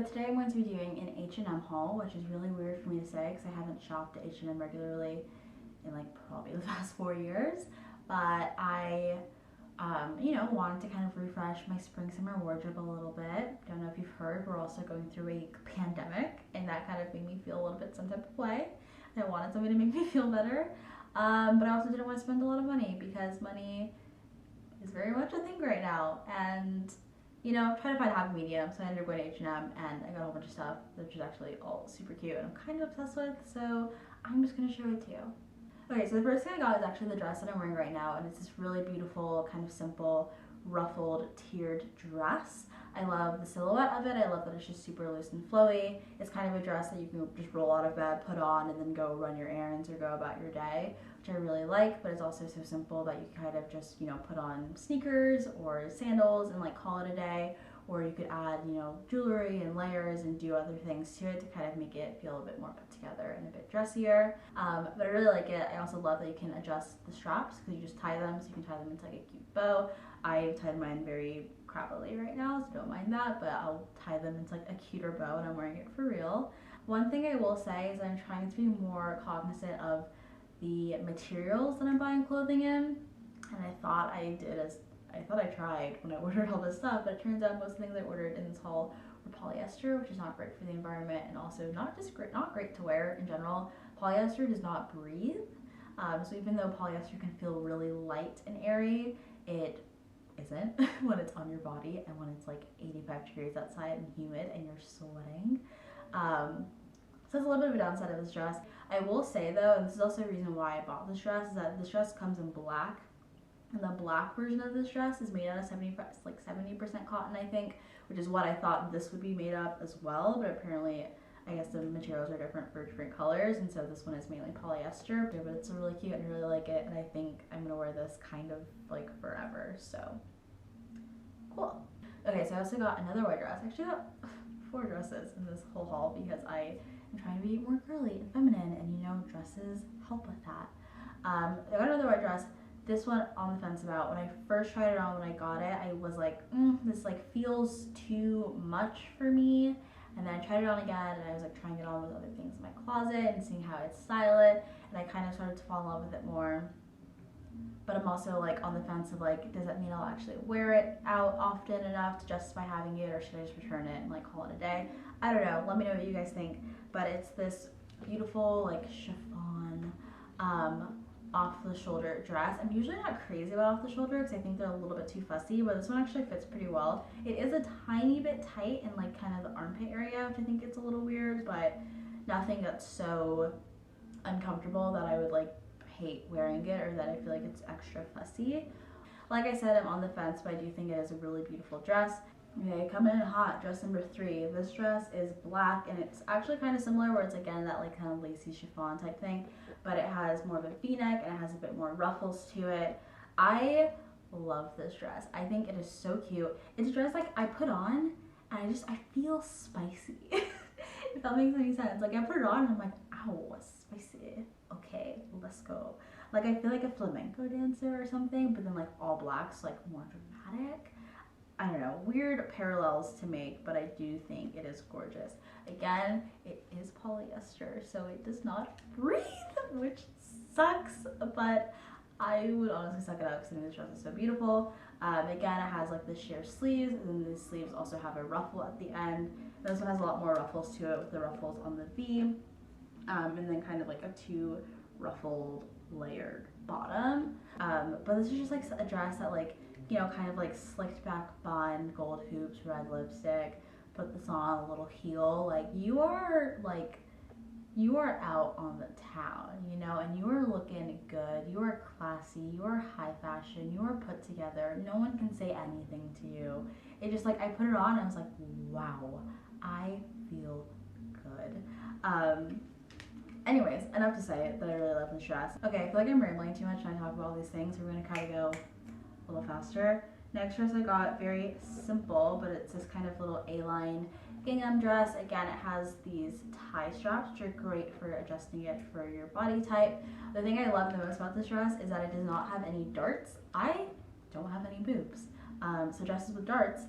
today I'm going to be doing an H&M haul, which is really weird for me to say because I haven't shopped at H&M regularly in like probably the past 4 years. But I, wanted to kind of refresh my spring-summer wardrobe a little bit. Don't know if you've heard, we're also going through a pandemic, and that kind of made me feel a little bit some type of way. And I wanted something to make me feel better, but I also didn't want to spend a lot of money because money is very much a thing right now, and trying to find a happy medium. So I ended up going to H&M and I got a whole bunch of stuff, which is actually all super cute and I'm kind of obsessed with, so I'm just going to show it to you. Okay, so the first thing I got is actually the dress that I'm wearing right now, and it's this really beautiful, kind of simple, ruffled, tiered dress. I love the silhouette of it. I love that it's just super loose and flowy. It's kind of a dress that you can just roll out of bed, put on, and then go run your errands or go about your day, which I really like, but it's also so simple that you can kind of just, put on sneakers or sandals and like call it a day, or you could add, jewelry and layers and do other things to it to kind of make it feel a bit more put together and a bit dressier. But I really like it. I also love that you can adjust the straps because you just tie them, so you can tie them into like a cute bow. I've tied mine very crappily right now, so don't mind that, but I'll tie them into like a cuter bow and I'm wearing it for real. One thing I will say is I'm trying to be more cognizant of the materials that I'm buying clothing in, and I thought I tried when I ordered all this stuff, but it turns out most of the things I ordered in this haul were polyester, which is not great for the environment and also not great to wear in general. Polyester does not breathe, so even though polyester can feel really light and airy, it isn't when it's on your body and when it's like 85 degrees outside and humid and you're sweating. So that's a little bit of a downside of this dress. I will say though, and this is also the reason why I bought this dress, is that this dress comes in black. And the black version of this dress is made out of 70% cotton, I think, which is what I thought this would be made of as well. But apparently, I guess the materials are different for different colors, and so this one is mainly polyester. But it's really cute and I really like it, and I think I'm gonna wear this kind of like forever. So cool. Okay, so I also got another white dress. I actually got 4 dresses in this whole haul because I am trying to be more girly and feminine, and dresses help with that. I got another white dress. This one on the fence about. When I first tried it on when I got it, I was like, this like feels too much for me. And then I tried it on again, and I was like trying it on with other things in my closet and seeing how I'd style it, and I kind of started to fall in love with it more. But I'm also like on the fence of like, does that mean I'll actually wear it out often enough to justify having it, or should I just return it and like call it a day? I don't know. Let me know what you guys think. But it's this beautiful like chiffon off the shoulder dress. I'm usually not crazy about off the shoulder because I think they're a little bit too fussy, but this one actually fits pretty well. It is a tiny bit tight in like kind of the armpit area, which I think it's a little weird, but nothing that's so uncomfortable that I would like hate wearing it or that I feel like it's extra fussy. Like I said, I'm on the fence, but I do think it is a really beautiful dress. Okay, coming in hot, dress number 3. This dress is black, and it's actually kind of similar where it's again that like kind of lacy chiffon type thing, but it has more of a v-neck and it has a bit more ruffles to it. I love this dress. I think it is so cute. It's a dress like I put on and I feel spicy. If that makes any sense. Like I put it on and I'm like, ow, spicy. Okay, let's go. Like I feel like a flamenco dancer or something, but then like all black, so like more dramatic. I don't know, weird parallels to make, but I do think it is gorgeous. Again, it is polyester, so it does not breathe, which sucks, but I would honestly suck it up because I think this dress is so beautiful. Again, it has like the sheer sleeves, and then the sleeves also have a ruffle at the end. This one has a lot more ruffles to it with the ruffles on the V, and then kind of like a 2 ruffled layered bottom. But this is just like a dress that like, kind of like slicked back bun, gold hoops, red lipstick, put this on, a little heel. Like you are out on the town, and you are looking good. You are classy, you are high fashion, you are put together. No one can say anything to you. It just like, I put it on and I was like, wow, I feel good. Anyways, enough to say that I really love this dress. Okay, I feel like I'm rambling too much when I talk about all these things. We're gonna kind of go a little faster. Next dress I got, very simple, but it's this kind of little A-line gingham dress. Again, it has these tie straps, which are great for adjusting it for your body type. The thing I love the most about this dress is that it does not have any darts. I don't have any boobs. So dresses with darts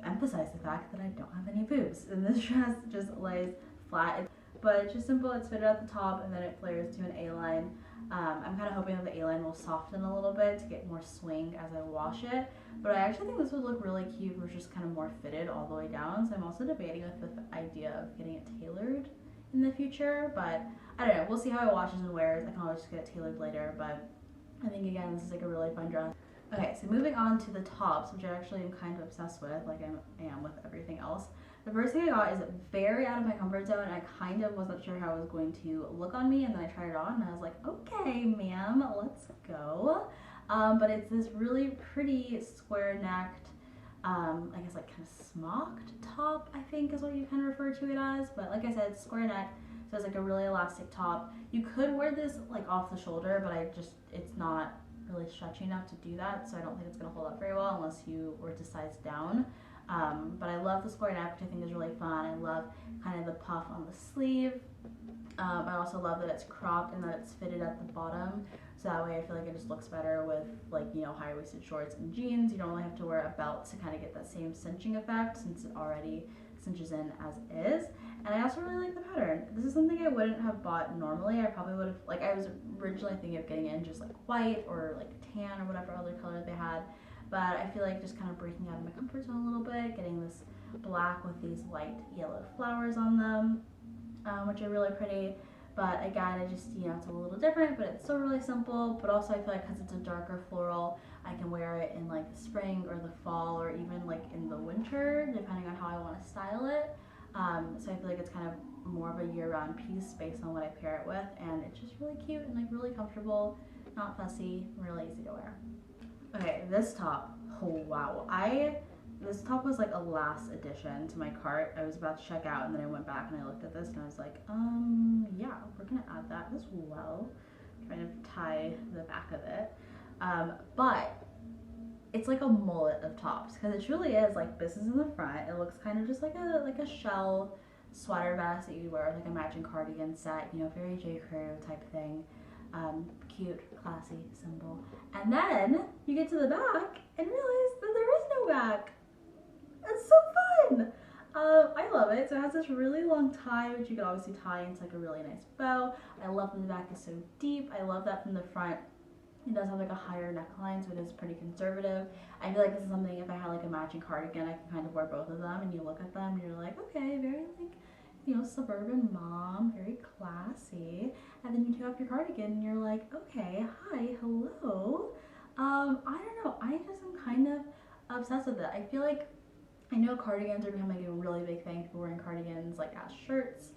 emphasize the fact that I don't have any boobs. And this dress just lays flat. But it's just simple, it's fitted at the top and then it flares to an A-line. I'm kind of hoping that the A-line will soften a little bit to get more swing as I wash it. But I actually think this would look really cute if it was just kind of more fitted all the way down. So I'm also debating with the idea of getting it tailored in the future. But I don't know, we'll see how it washes and wears. I can always just get it tailored later. But I think, again, this is like a really fun dress. Okay, so moving on to the tops, which I actually am kind of obsessed with, like I am with everything else. The first thing I got is very out of my comfort zone, and I kind of wasn't sure how it was going to look on me, and then I tried it on, and I was like, okay, ma'am, let's go. But it's this really pretty square-necked, I guess like kind of smocked top, I think is what you kind of refer to it as. But like I said, it's square neck, so it's like a really elastic top. You could wear this like off the shoulder, but it's not really stretchy enough to do that, so I don't think it's going to hold up very well unless you were to size down. But I love the square neck, which I think is really fun. I love kind of the puff on the sleeve. I also love that it's cropped and that it's fitted at the bottom, so that way I feel like it just looks better with, like, you know, high-waisted shorts and jeans. You don't really have to wear a belt to kind of get that same cinching effect since it already cinches in as is. And I also really like the pattern. This is something I wouldn't have bought normally. I probably would have, like, I was originally thinking of getting it in just like white or like tan or whatever other color they had. But I feel like just kind of breaking out of my comfort zone a little bit, getting this black with these light yellow flowers on them, which are really pretty. But again, it's a little different, but it's still really simple. But also I feel like because it's a darker floral, I can wear it in like the spring or the fall or even like in the winter, depending on how I want to style it. So I feel like it's kind of more of a year-round piece based on what I pair it with. And it's just really cute and like really comfortable, not fussy, really easy to wear. Okay, this top, oh wow, this top was like a last addition to my cart. I was about to check out and then I went back and I looked at this and I was like, yeah, we're gonna add that as well. Trying to tie the back of it. But it's like a mullet of tops because it truly is like, this is in the front. It looks kind of just like a shell sweater vest that you wear with like a matching cardigan set, you know, very J. Crew type thing. Cute, classy, simple. And then you get to the back and realize that there is no back. It's so fun! I love it. So it has this really long tie, which you can obviously tie into like a really nice bow. I love that the back is so deep. I love that from the front it does have like a higher neckline, so it is pretty conservative. I feel like this is something, if I had like a matching cardigan, I can kind of wear both of them, and you look at them and you're like, okay, very like, you know, suburban mom, very classy. And then you take off your cardigan and you're like, okay, hi, hello. I don't know, I just am kind of obsessed with it. I feel like, I know cardigans are becoming a really big thing, people wearing cardigans like as shirts.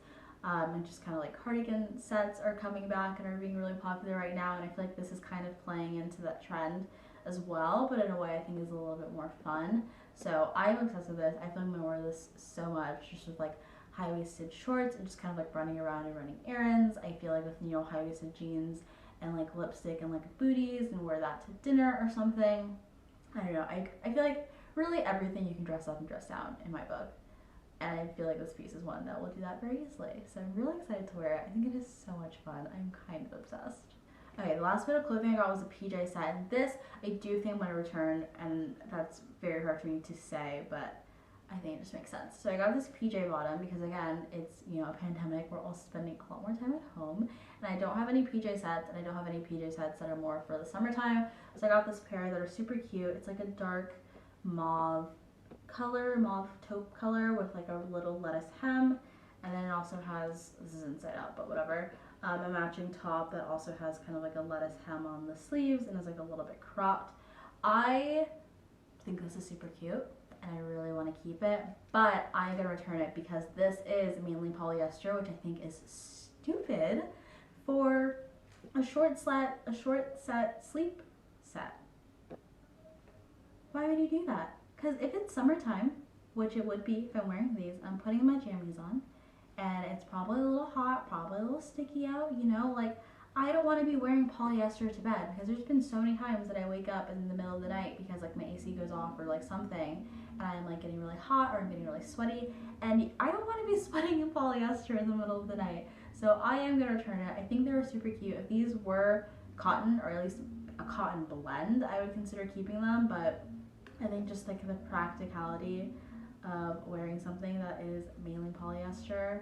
And just kind of like cardigan sets are coming back and are being really popular right now, and I feel like this is kind of playing into that trend as well, but in a way I think is a little bit more fun. So I'm obsessed with this. I feel like I'm gonna wear this so much, just with like high-waisted shorts and just kind of like running around and running errands. I feel like with, you know, high-waisted jeans and like lipstick and like booties, and wear that to dinner or something. I don't know, I feel like really everything you can dress up and dress down in my book. And I feel like this piece is one that will do that very easily. So I'm really excited to wear it. I think it is so much fun. I'm kind of obsessed. Okay, the last bit of clothing I got was a PJ set. And this, I do think I'm going to return. And that's very hard for me to say, but I think it just makes sense. So I got this PJ bottom because, again, it's, you know, a pandemic. We're all spending a lot more time at home. And I don't have any PJ sets. And I don't have any PJ sets that are more for the summertime. So I got this pair that are super cute. It's like a dark mauve color, mauve taupe color with like a little lettuce hem, and then it also has, this is inside out but whatever, a matching top that also has kind of like a lettuce hem on the sleeves and is like a little bit cropped. I think this is super cute and I really want to keep it, but I'm gonna return it because this is mainly polyester, which I think is stupid for a short set sleep set. Why would you do that? Because if it's summertime, which it would be if I'm wearing these, I'm putting my jammies on, and it's probably a little hot, probably a little sticky out, you know, like, I don't want to be wearing polyester to bed, because there's been so many times that I wake up in the middle of the night because, like, my AC goes off or, like, something, and I'm, like, getting really hot or I'm getting really sweaty, and I don't want to be sweating in polyester in the middle of the night, so I am going to return it. I think they're super cute. If these were cotton, or at least a cotton blend, I would consider keeping them, but I think just like the practicality of wearing something that is mainly polyester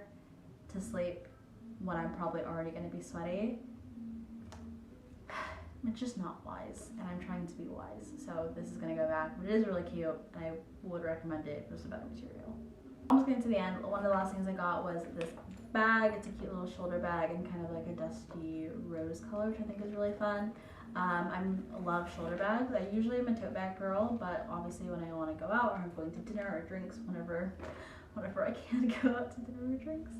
to sleep when I'm probably already going to be sweaty. It's just not wise, and I'm trying to be wise, so this is going to go back, but it is really cute, and I would recommend it if it was a better material. Almost getting to the end, one of the last things I got was this bag. It's a cute little shoulder bag in kind of like a dusty rose color, which I think is really fun. I love shoulder bags. I usually am a tote bag girl, but obviously when I want to go out or I'm going to dinner or drinks, whenever I can go out to dinner or drinks,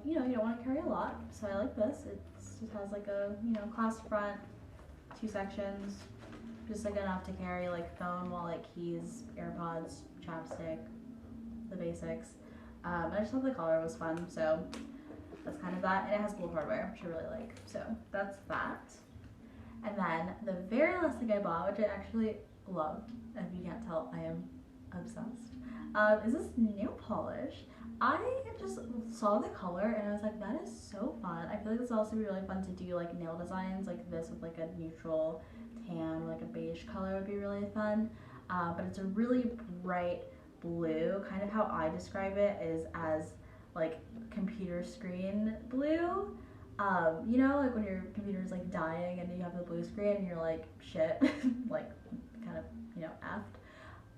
you know, you don't want to carry a lot, so I like this. It just has like a, you know, clasp front, 2 sections, just like enough to carry like phone, wallet, keys, AirPods, chapstick, the basics. I just thought the color was fun, so that's kind of that. And it has gold hardware, which I really like. So that's that. And then the very last thing I bought, which I actually love, and if you can't tell, I am obsessed, is this nail polish. I just saw the color and I was like, that is so fun. I feel like this would also be really fun to do like nail designs like this with like a neutral tan, like a beige color would be really fun. But it's a really bright blue, kind of how I describe it is as like computer screen blue. You know, like when your computer's like dying and you have the blue screen and you're like, shit, like kind of, you know, effed.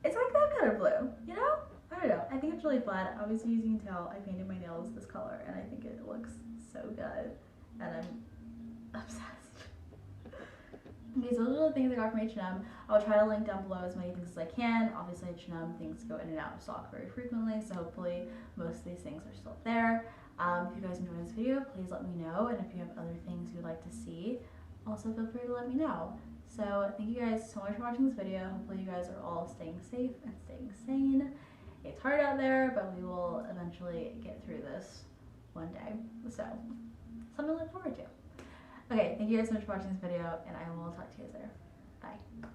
It's like that kind of blue, you know? I don't know. I think it's really fun. Obviously, as you can tell, I painted my nails this color and I think it looks so good. And I'm obsessed. Okay, so those are the things I got from H&M. I'll try to link down below as many things as I can. Obviously, H&M things go in and out of stock very frequently, so hopefully most of these things are still there. If you guys enjoyed this video, please let me know. And if you have other things you'd like to see, also feel free to let me know. So thank you guys so much for watching this video. Hopefully you guys are all staying safe and staying sane. It's hard out there, but we will eventually get through this one day. So, something to look forward to. Okay, thank you guys so much for watching this video, and I will talk to you guys later. Bye.